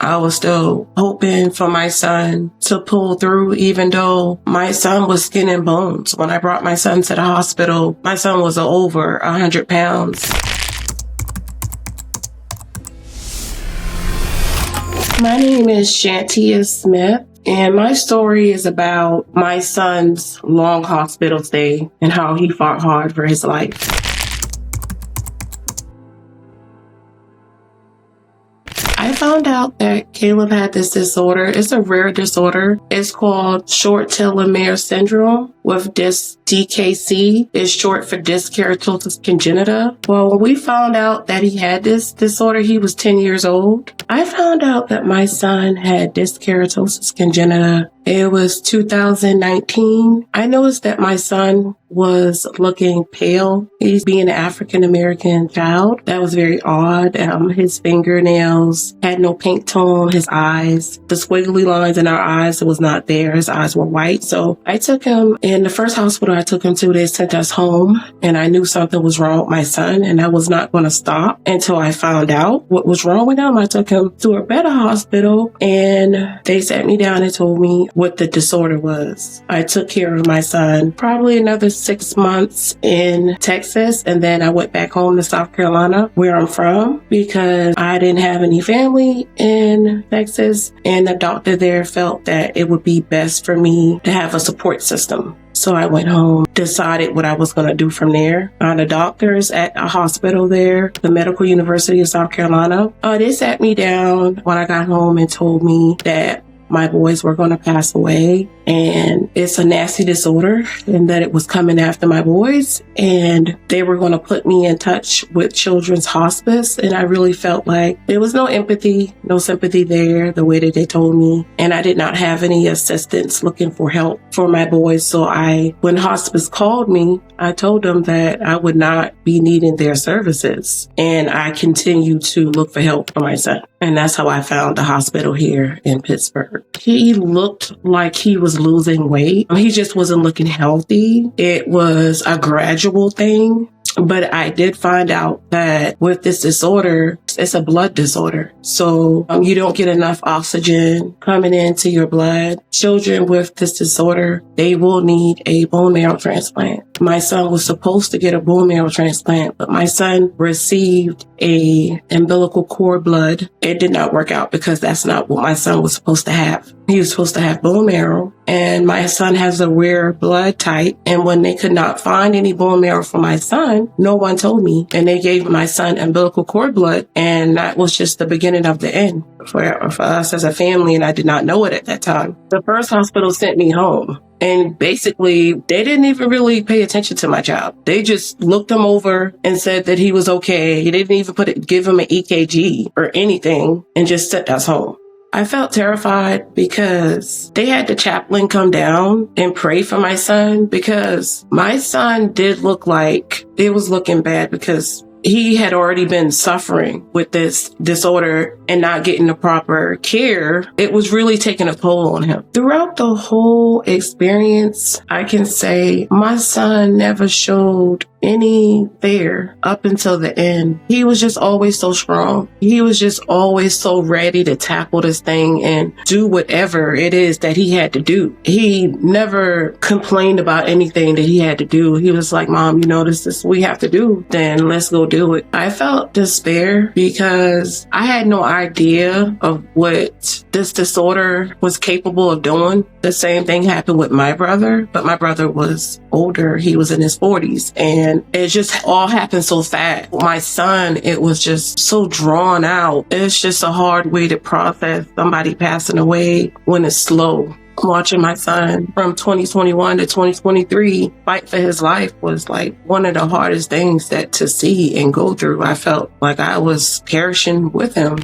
I was still hoping for my son to pull through, even though my son was skin and bones. When I brought my son to the hospital, my son was over 100 pounds. My name is Shantia Smith, and my story is about my son's long hospital stay and how he fought hard for his life. I found out that Caleb had this disorder. It's a rare disorder. It's called short telomere syndrome with DKC. It's short for dyskeratosis congenita. Well, when we found out that he had this disorder, he was 10 years old. I found out that my son had dyskeratosis congenita. It was 2019. I noticed that my son was looking pale. He's being an African-American child. That was very odd. His fingernails had no pink tone. His eyes, the squiggly lines in our eyes, it was not there. His eyes were white. So I took him in the first hospital I took him to. They sent us home, and I knew something was wrong with my son, and I was not going to stop until I found out what was wrong with him. I took him to a better hospital, and they sat me down and told me what the disorder was. I took care of my son probably another 6 months in Texas, and then I went back home to South Carolina, where I'm from, because I didn't have any family in Texas, and the doctor there felt that it would be best for me to have a support system. So I went home, decided what I was going to do from there. The doctors at a hospital there, the Medical University of South Carolina, they sat me down when I got home and told me that my boys were going to pass away, and it's a nasty disorder, and that it was coming after my boys, and they were going to put me in touch with Children's Hospice. And I really felt like there was no empathy, no sympathy there, the way that they told me. And I did not have any assistance looking for help for my boys. So when hospice called me, I told them that I would not be needing their services, and I continued to look for help for my son. And that's how I found the hospital here in Pittsburgh. He looked like he was losing weight. He just wasn't looking healthy. It was a gradual thing. But I did find out that with this disorder, it's a blood disorder. So you don't get enough oxygen coming into your blood. Children with this disorder, they will need a bone marrow transplant. My son was supposed to get a bone marrow transplant, but my son received a umbilical cord blood. It did not work out because that's not what my son was supposed to have. He was supposed to have bone marrow, and my son has a rare blood type. And when they could not find any bone marrow for my son, no one told me, and they gave my son umbilical cord blood, and that was just the beginning of the end for us as a family, and I did not know it at that time. The first hospital sent me home. And basically, they didn't even really pay attention to my child. They just looked him over and said that he was okay. He didn't even give him an EKG or anything, and just sent us home. I felt terrified because they had the chaplain come down and pray for my son, because my son did look like it was looking bad, because he had already been suffering with this disorder and not getting the proper care. It was really taking a toll on him. Throughout the whole experience, I can say my son never showed any fear up until the end. He was just always so strong. He was just always so ready to tackle this thing and do whatever it is that he had to do. He never complained about anything that he had to do. He was like, Mom, this is what we have to do. Then let's go do it. I felt despair because I had no idea of what this disorder was capable of doing. The same thing happened with my brother, but my brother was older. He was in his 40s, and it just all happened so fast. My son, it was just so drawn out. It's just a hard way to process somebody passing away when it's slow. Watching my son from 2021 to 2023 fight for his life was like one of the hardest things to see and go through. I felt like I was perishing with him.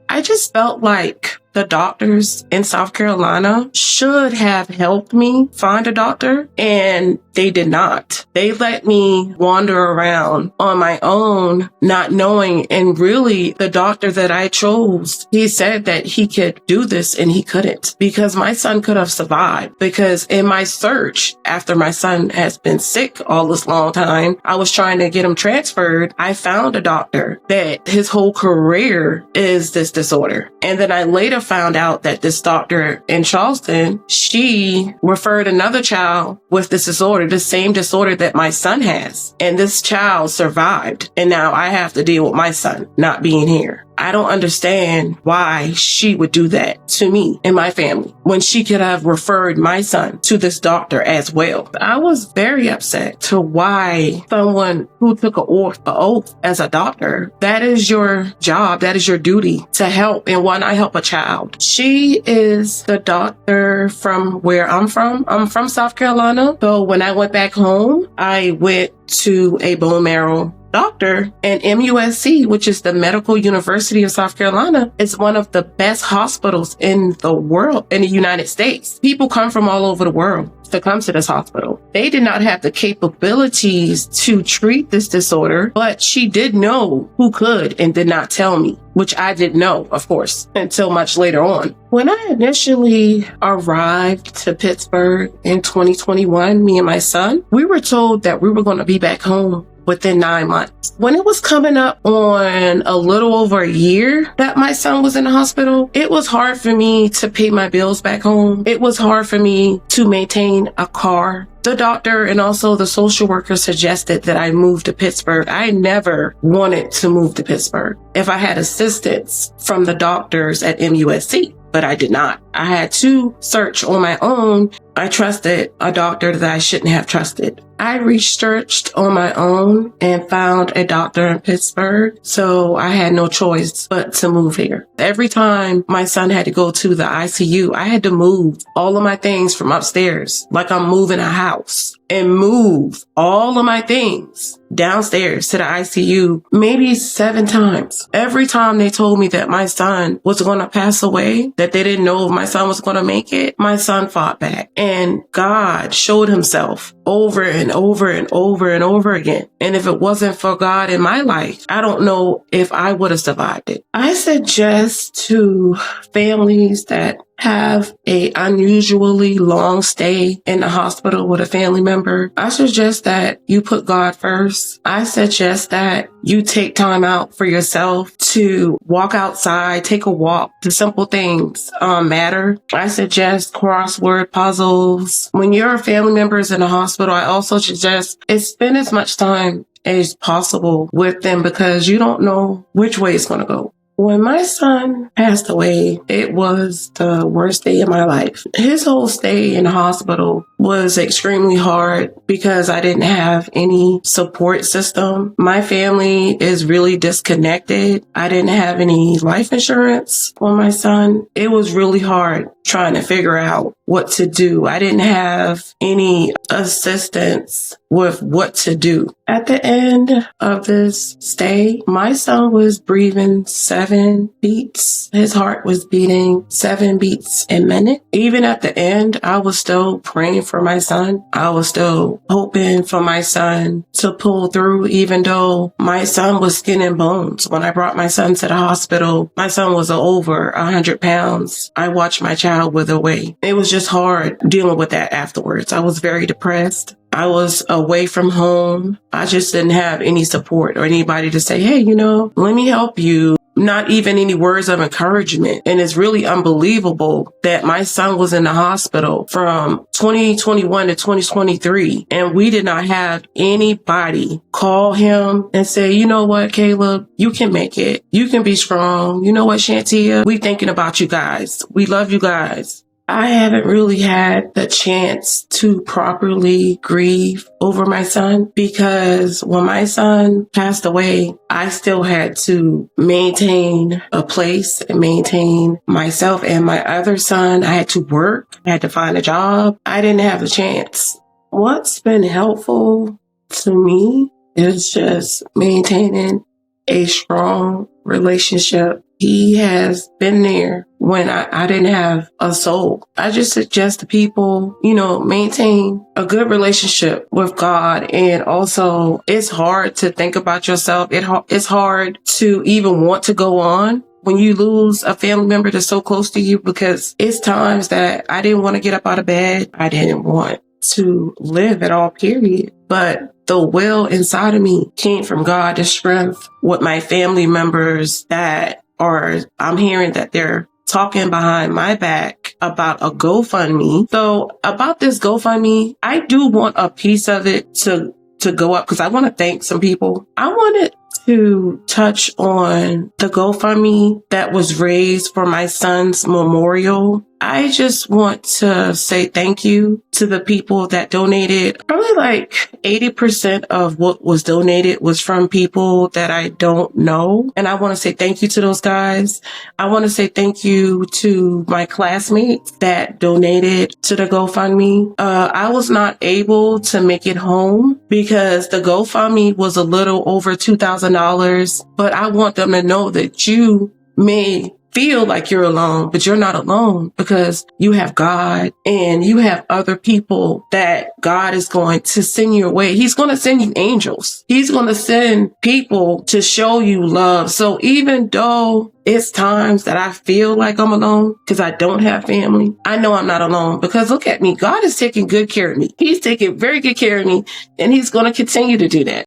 I just felt like the doctors in South Carolina should have helped me find a doctor. And They did not. They let me wander around on my own, not knowing. And really, the doctor that I chose, he said that he could do this and he couldn't, because my son could have survived. Because in my search, after my son has been sick all this long time, I was trying to get him transferred. I found a doctor that his whole career is this disorder. And then I later found out that this doctor in Charleston, she referred another child with this disorder, the same disorder that my son has. And this child survived. And now I have to deal with my son not being here. I don't understand why she would do that to me and my family when she could have referred my son to this doctor as well. I was very upset to why someone who took an oath as a doctor, that is your job, that is your duty to help, and why not help a child? She is the doctor from where I'm from. I'm from South Carolina. So when I went back home, I went to a bone marrow doctor, and MUSC, which is the Medical University of South Carolina, is one of the best hospitals in the world, in the United States. People come from all over the world to come to this hospital. They did not have the capabilities to treat this disorder, but she did know who could and did not tell me, which I didn't know, of course, until much later on. When I initially arrived to Pittsburgh in 2021, me and my son, we were told that we were going to be back home within 9 months. When it was coming up on a little over a year that my son was in the hospital, it was hard for me to pay my bills back home. It was hard for me to maintain a car. The doctor and also the social worker suggested that I move to Pittsburgh. I never wanted to move to Pittsburgh if I had assistance from the doctors at MUSC, but I did not. I had to search on my own. I trusted a doctor that I shouldn't have trusted. I researched on my own and found a doctor in Pittsburgh, so I had no choice but to move here. Every time my son had to go to the ICU, I had to move all of my things from upstairs, like I'm moving a house, and move all of my things downstairs to the ICU maybe 7 times. Every time they told me that my son was going to pass away, that they didn't know if my son was going to make it, my son fought back. And God showed himself over and over and over and over again. And if it wasn't for God in my life, I don't know if I would have survived it. I suggest to families that have a unusually long stay in the hospital with a family member, I suggest that you put God first. I suggest that you take time out for yourself to walk outside, take a walk. The simple things matter. I suggest crossword puzzles. When your family member is in the hospital, I also suggest spend as much time as possible with them, because you don't know which way it's going to go. When my son passed away, it was the worst day of my life. His whole stay in the hospital was extremely hard because I didn't have any support system. My family is really disconnected. I didn't have any life insurance for my son. It was really hard trying to figure out what to do. I didn't have any assistance with what to do. At the end of this stay, my son was breathing 7 beats. His heart was beating 7 beats a minute. Even at the end, I was still praying for my son. I was still hoping for my son to pull through, even though my son was skin and bones. When I brought my son to the hospital, my son was over 100 pounds. I watched my child wither away. It was just hard dealing with that afterwards. I was very depressed. I was away from home. I just didn't have any support or anybody to say, hey, let me help you. Not even any words of encouragement. And it's really unbelievable that my son was in the hospital from 2021 to 2023. And we did not have anybody call him and say, you know what, Caleb, you can make it. You can be strong. You know what, Shantia, we thinking about you guys. We love you guys. I haven't really had the chance to properly grieve over my son, because when my son passed away, I still had to maintain a place and maintain myself and my other son. I had to work. I had to find a job. I didn't have a chance. What's been helpful to me is just maintaining a strong relationship He has been there when I didn't have a soul. I just suggest to people, maintain a good relationship with God. And also, it's hard to think about yourself. It's hard to even want to go on when you lose a family member that's so close to you, because it's times that I didn't want to get up out of bed. I didn't want to live at all, period. But the will inside of me came from God, the strength with my family members I'm hearing that they're talking behind my back about a GoFundMe. So about this GoFundMe, I do want a piece of it to go up, because I want to thank some people. I wanted to touch on the GoFundMe that was raised for my son's memorial. I just want to say thank you to the people that donated. Probably like 80% of what was donated was from people that I don't know. And I want to say thank you to those guys. I want to say thank you to my classmates that donated to the GoFundMe. I was not able to make it home because the GoFundMe was a little over $2,000, but I want them to know that you may feel like you're alone, but you're not alone, because you have God and you have other people that God is going to send your way. He's going to send you angels. He's going to send people to show you love. So even though it's times that I feel like I'm alone because I don't have family, I know I'm not alone, because look at me. God is taking good care of me. He's taking very good care of me, and he's going to continue to do that.